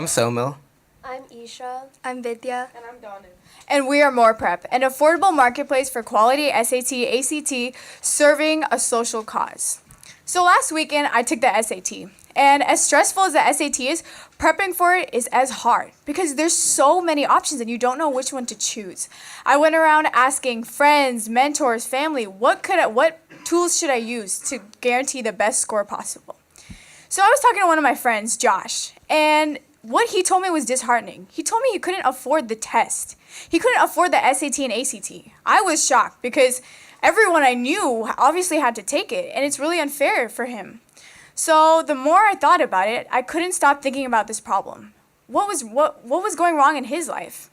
I'm Somil. I'm Isha. I'm Vidya. And I'm Donna. And we are MorePrep, an affordable marketplace for quality SAT, ACT, serving a social cause. So last weekend, I took the SAT. And as stressful as the SAT is, prepping for it is as hard because there's so many options and you don't know which one to choose. I went around asking friends, mentors, family, what tools should I use to guarantee the best score possible? So I was talking to one of my friends, Josh, and what he told me was disheartening. He told me he couldn't afford the test. He couldn't afford the SAT and ACT. I was shocked because everyone I knew obviously had to take it, and it's really unfair for him. So the more I thought about it, I couldn't stop thinking about this problem. What was going wrong in his life?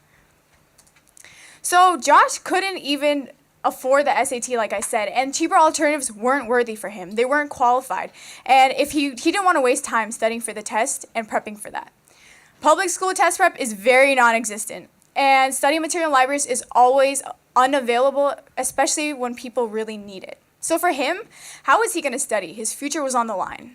So Josh couldn't even afford the SAT, like I said, and cheaper alternatives weren't worthy for him. They weren't qualified. And if he didn't want to waste time studying for the test and prepping for that. Public school test prep is very non-existent, and study material in libraries is always unavailable, especially when people really need it. So for him, how was he going to study? His future was on the line.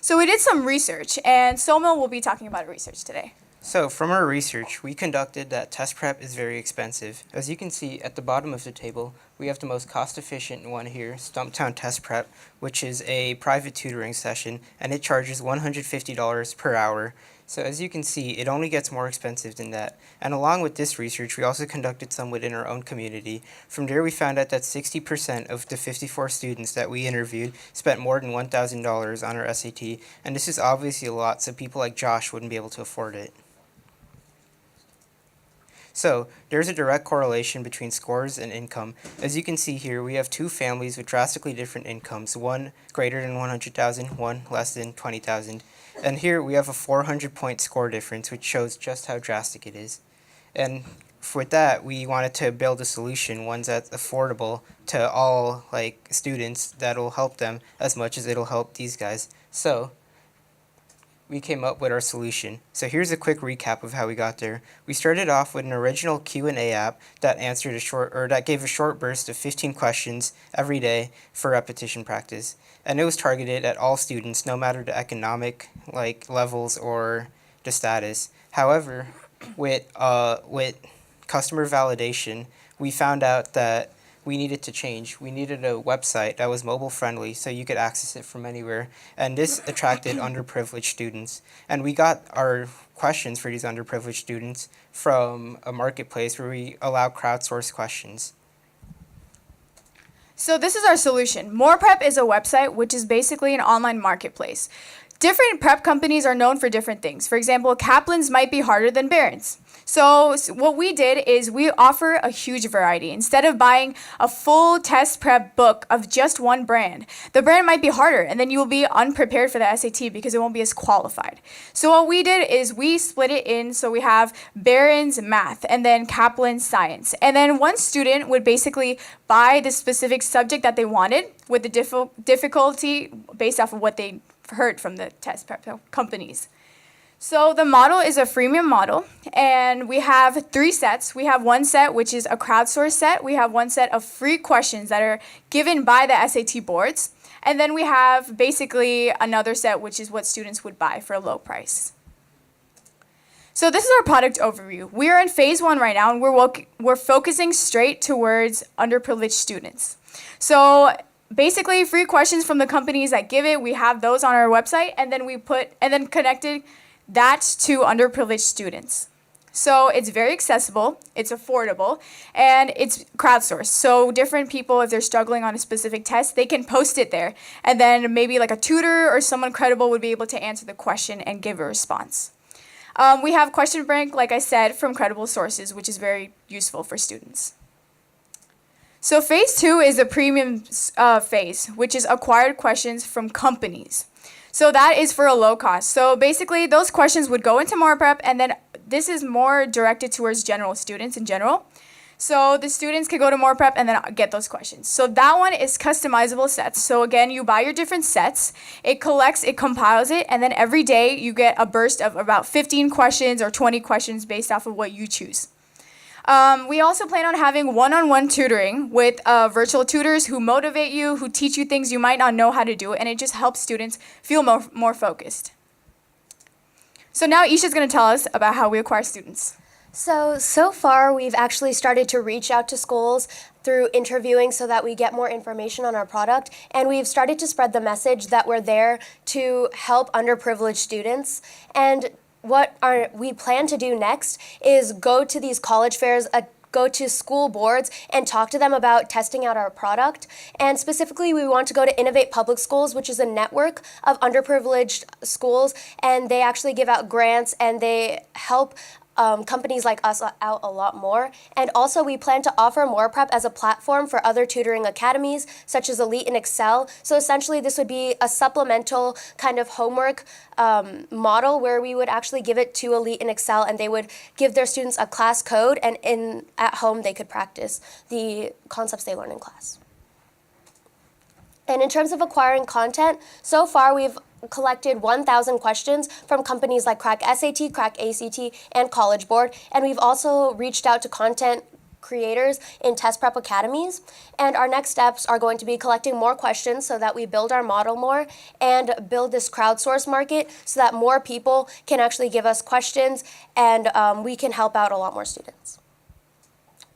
So we did some research, and Somil will be talking about research today. So from our research, we conducted that test prep is very expensive. As you can see at the bottom of the table, we have the most cost-efficient one here, Stumptown Test Prep, which is a private tutoring session, and it charges $150 per hour. So as you can see, it only gets more expensive than that. And along with this research, we also conducted some within our own community. From there, we found out that 60% of the 54 students that we interviewed spent more than $1,000 on our SAT, and this is obviously a lot, so people like Josh wouldn't be able to afford it. So there's a direct correlation between scores and income. As you can see here, we have two families with drastically different incomes, one greater than 100,000, one less than 20,000. And here we have a 400-point score difference, which shows just how drastic it is. And with that, we wanted to build a solution, one that's affordable to all students that'll help them as much as it'll help these guys. So we came up with our solution. So here's a quick recap of how we got there. We started off with an original Q&A app that that gave a short burst of 15 questions every day for repetition practice. And it was targeted at all students, no matter the economic levels or the status. However, with customer validation, we found out that we needed to change. We needed a website that was mobile friendly so you could access it from anywhere, and this attracted underprivileged students. And we got our questions for these underprivileged students from a marketplace where we allow crowdsourced questions. So this is our solution. MorePrep is a website which is basically an online marketplace. Different prep companies are known for different things. For example, Kaplan's might be harder than Barron's. So what we did is we offer a huge variety. Instead of buying a full test prep book of just one brand, the brand might be harder, and then you will be unprepared for the SAT because it won't be as qualified. So what we did is we split it in, so we have Barron's Math and then Kaplan's Science. And then one student would basically buy the specific subject that they wanted with the difficulty based off of what they heard from the test prep companies. So the model is a freemium model, and we have 3 sets. We have one set, which is a crowdsourced set. We have one set of free questions that are given by the SAT boards. And then we have basically another set, which is what students would buy for a low price. So this is our product overview. We are in phase 1 right now, and we're focusing straight towards underprivileged students. So basically, free questions from the companies that give it, we have those on our website, and then connected that to underprivileged students. So it's very accessible, it's affordable, and it's crowdsourced. So different people, if they're struggling on a specific test, they can post it there, and then maybe like a tutor or someone credible would be able to answer the question and give a response. We have question bank, like I said, from credible sources, which is very useful for students. So phase 2 is the premium phase, which is acquired questions from companies. So that is for a low cost. So basically, those questions would go into MorePrep, and then this is more directed towards general students in general. So the students can go to MorePrep and then get those questions. So that one is customizable sets. So again, you buy your different sets, it collects, it compiles it, and then every day you get a burst of about 15 questions or 20 questions based off of what you choose. We also plan on having one-on-one tutoring with virtual tutors who motivate you, who teach you things you might not know how to do, and it just helps students feel more focused. So now Isha's going to tell us about how we acquire students. So far, we've actually started to reach out to schools through interviewing so that we get more information on our product. And we've started to spread the message that we're there to help underprivileged students. And we plan to do next is go to these college fairs, go to school boards and talk to them about testing out our product. And specifically, we want to go to Innovate Public Schools, which is a network of underprivileged schools, and they actually give out grants and they help companies like us out a lot more. And also, we plan to offer MorePrep as a platform for other tutoring academies, such as Elite and Excel. So essentially, this would be a supplemental kind of homework model where we would actually give it to Elite and Excel, and they would give their students a class code, and at home they could practice the concepts they learn in class. And in terms of acquiring content, so far we've collected 1,000 questions from companies like Crack SAT, Crack ACT, and College Board. And we've also reached out to content creators in test prep academies. And our next steps are going to be collecting more questions so that we build our model more and build this crowdsource market so that more people can actually give us questions and we can help out a lot more students.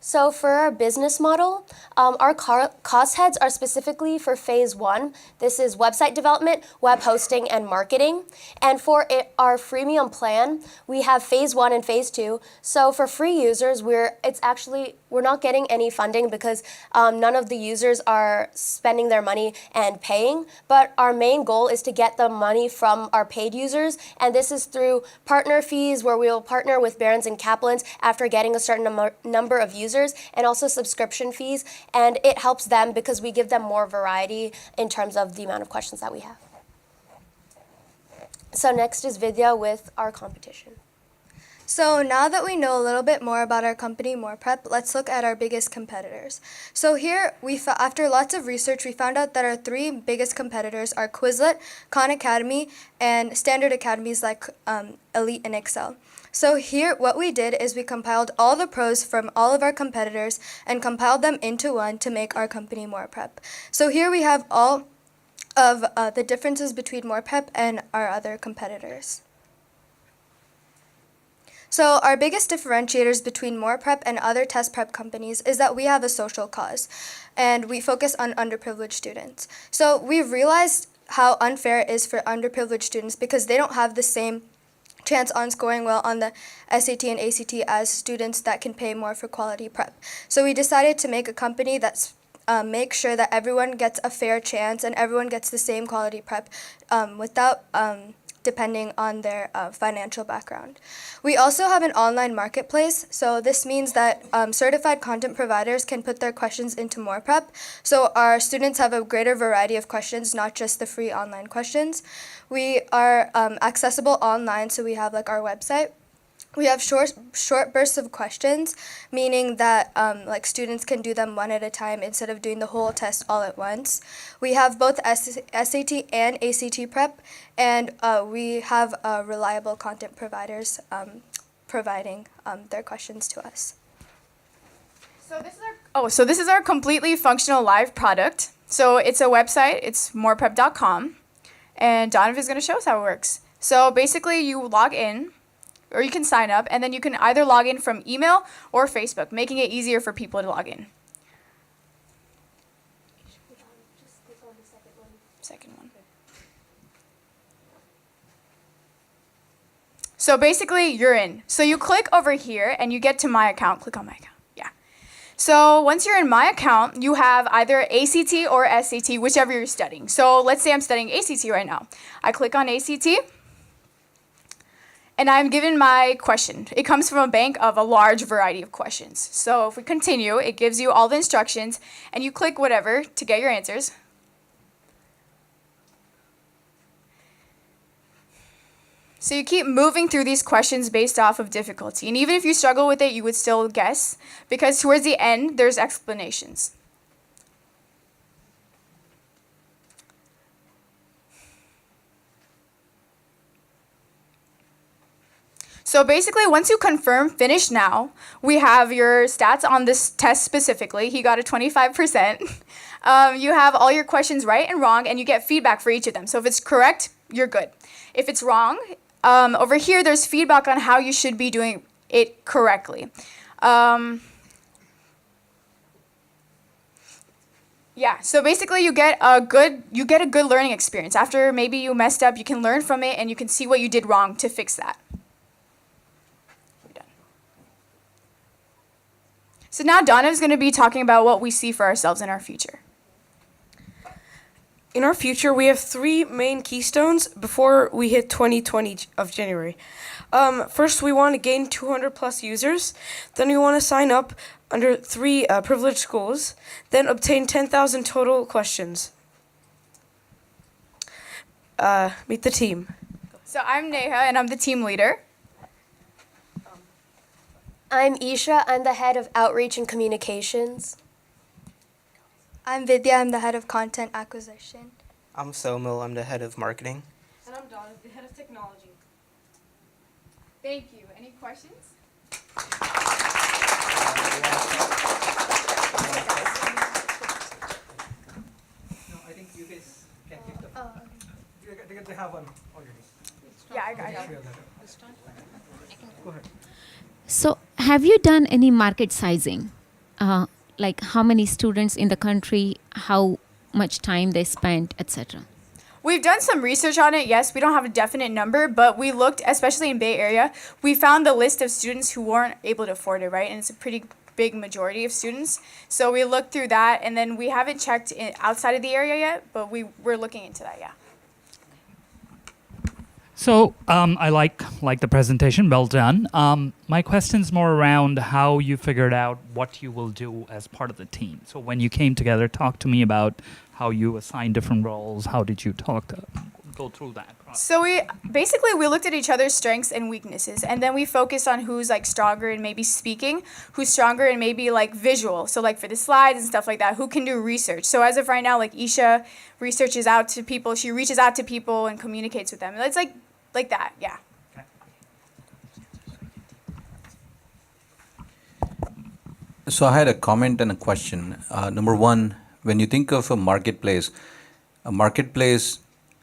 So for our business model, our cost heads are specifically for phase 1. This is website development, web hosting, and marketing. And for our freemium plan, we have phase 1 and phase 2. So for free users, we're not getting any funding because none of the users are spending their money and paying. But our main goal is to get the money from our paid users, and this is through partner fees where we will partner with Barron's and Kaplan's after getting a certain number of users, and also subscription fees, and it helps them because we give them more variety in terms of the amount of questions that we have. So next is Vidya with our competition. So now that we know a little bit more about our company, MorePrep, let's look at our biggest competitors. So here, after lots of research, we found out that our 3 biggest competitors are Quizlet, Khan Academy, and standard academies like Elite and Excel. So here, what we did is we compiled all the pros from all of our competitors and compiled them into one to make our company MorePrep. So here we have all of the differences between MorePrep and our other competitors. So our biggest differentiators between MorePrep and other test prep companies is that we have a social cause, and we focus on underprivileged students. So we've realized how unfair it is for underprivileged students because they don't have the same chance on scoring well on the SAT and ACT as students that can pay more for quality prep. So we decided to make a company that's make sure that everyone gets a fair chance and everyone gets the same quality prep without depending on their financial background. We also have an online marketplace, so this means that certified content providers can put their questions into MorePrep, so our students have a greater variety of questions, not just the free online questions. We are accessible online, so we have like our website. We have short bursts of questions, meaning that like students can do them one at a time instead of doing the whole test all at once. We have both SAT and ACT prep, and we have reliable content providers providing their questions to us. So this is our completely functional live product. So it's a website. It's moreprep.com, and Donovan is going to show us how it works. So basically, you log in, or you can sign up, and then you can either log in from email or Facebook, making it easier for people to log in. Second one. So basically, you're in. So you click over here, and you get to My Account. Click on My Account. Yeah. So once you're in My Account, you have either ACT or SAT, whichever you're studying. So let's say I'm studying ACT right now. I click on ACT, and I'm given my question. It comes from a bank of a large variety of questions. So if we continue, it gives you all the instructions, and you click whatever to get your answers. So you keep moving through these questions based off of difficulty. And even if you struggle with it, you would still guess, because towards the end, there's explanations. So basically, once you confirm finish now, we have your stats on this test specifically. He got a 25%. You have all your questions right and wrong, and you get feedback for each of them. So if it's correct, you're good. If it's wrong, Over here, there's feedback on how you should be doing it correctly. Yeah, so basically you get a good learning experience. After maybe you messed up, you can learn from it and you can see what you did wrong to fix that. We're done. So now Donna is going to be talking about what we see for ourselves in our future. In our future, we have three main keystones before we hit 2020 of January. First, we want to gain 200 plus users. Then we want to sign up under three privileged schools. Then obtain 10,000 total questions. Meet the team. So I'm Neha and I'm the team leader. I'm Isha. I'm the head of outreach and communications. I'm Vidya. I'm the head of content acquisition. I'm Somil. I'm the head of marketing. And I'm Donna, the head of technology. Thank you. Any questions? No, I think you guys can keep the. They have one already. Yeah, I got it. Go ahead. So, have you done any market sizing? Like how many students in the country, how much time they spent, etc.? We've done some research on it. Yes, we don't have a definite number, but we looked, especially in Bay Area, we found the list of students who weren't able to afford it, right? And it's a pretty big majority of students. So we looked through that, and then we haven't checked outside of the area yet, but we're looking into that, yeah. So I like the presentation, well done. My question's more around how you figured out what you will do as part of the team. So when you came together, talk to me about how you assigned different roles. How did you go through that process? So we looked at each other's strengths and weaknesses, and then we focused on who's like stronger in maybe speaking, who's stronger in maybe like visual. So like for the slides and stuff like that, who can do research. So as of right now, like Isha researches out to people, she reaches out to people and communicates with them. It's like that, yeah. So I had a comment and a question. Number one, when you think of a marketplace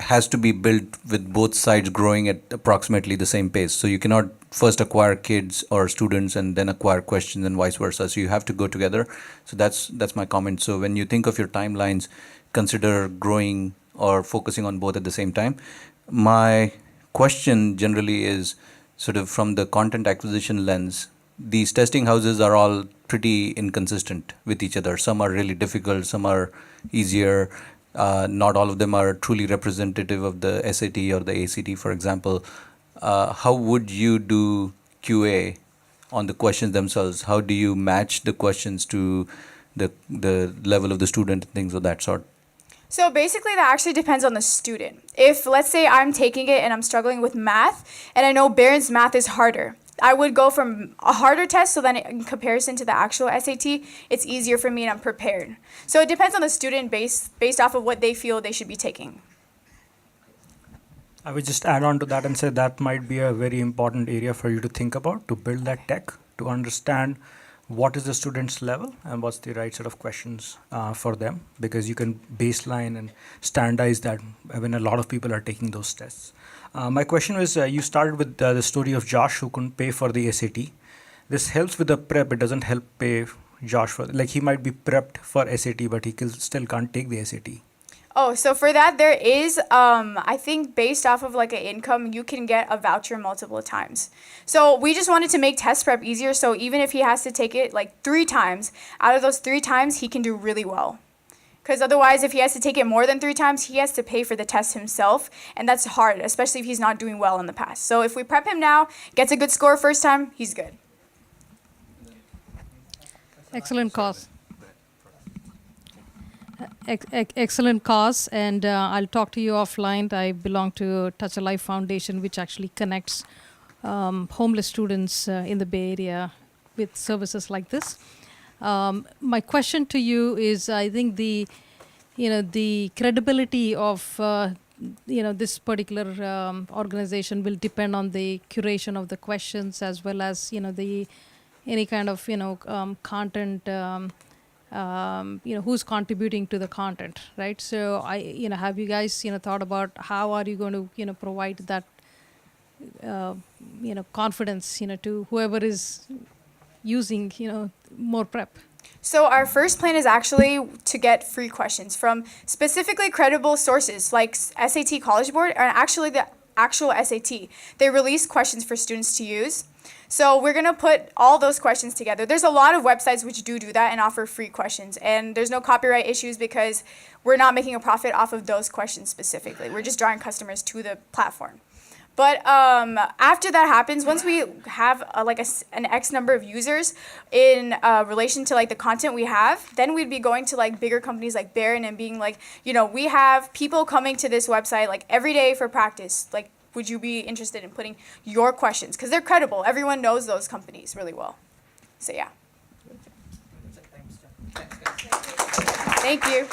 has to be built with both sides growing at approximately the same pace. So you cannot first acquire kids or students and then acquire questions and vice versa. So you have to go together. So that's my comment. So when you think of your timelines, consider growing or focusing on both at the same time. My question generally is sort of from the content acquisition lens. These testing houses are all pretty inconsistent with each other. Some are really difficult, some are easier. Not all of them are truly representative of the SAT or the ACT, for example. How would you do QA on the questions themselves? How do you match the questions to the level of the student and things of that sort? So basically that actually depends on the student. If let's say I'm taking it and I'm struggling with math and I know Barron's math is harder, I would go from a harder test so then in comparison to the actual SAT, it's easier for me and I'm prepared. So it depends on the student based off of what they feel they should be taking. I would just add on to that and say that might be a very important area for you to think about, to build that tech, to understand what is the student's level and what's the right set of questions for them, because you can baseline and standardize that when a lot of people are taking those tests. My question was, you started with the story of Josh who couldn't pay for the SAT. This helps with the prep. It doesn't help pay Josh for, like he might be prepped for SAT, but he still can't take the SAT. Oh, so for that there is, I think based off of like an income, you can get a voucher multiple times. So we just wanted to make test prep easier. So even if he has to take it like 3 times, out of those 3 times, he can do really well. Because otherwise, if he has to take it more than 3 times, he has to pay for the test himself. And that's hard, especially if he's not doing well in the past. So if we prep him now, gets a good score first time, he's good. Excellent cause. Excellent cause, and I'll talk to you offline. I belong to Touch a Life Foundation, which actually connects homeless students in the Bay Area with services like this. My question to you is, I think the credibility of this particular organization will depend on the curation of the questions as well as any kind of content. Who's contributing to the content, right? So have you guys thought about how are you going to provide that confidence, to whoever is using, MorePrep? So our first plan is actually to get free questions from specifically credible sources like SAT College Board and actually the actual SAT. They release questions for students to use. So we're going to put all those questions together. There's a lot of websites which do that and offer free questions. And there's no copyright issues because we're not making a profit off of those questions specifically. We're just drawing customers to the platform. But after that happens, once we have an X number of users in relation to like the content we have, then we'd be going to like bigger companies like Barron and being like, we have people coming to this website like every day for practice. Like, would you be interested in putting your questions? Because they're credible. Everyone knows those companies really well. So yeah. Thank you.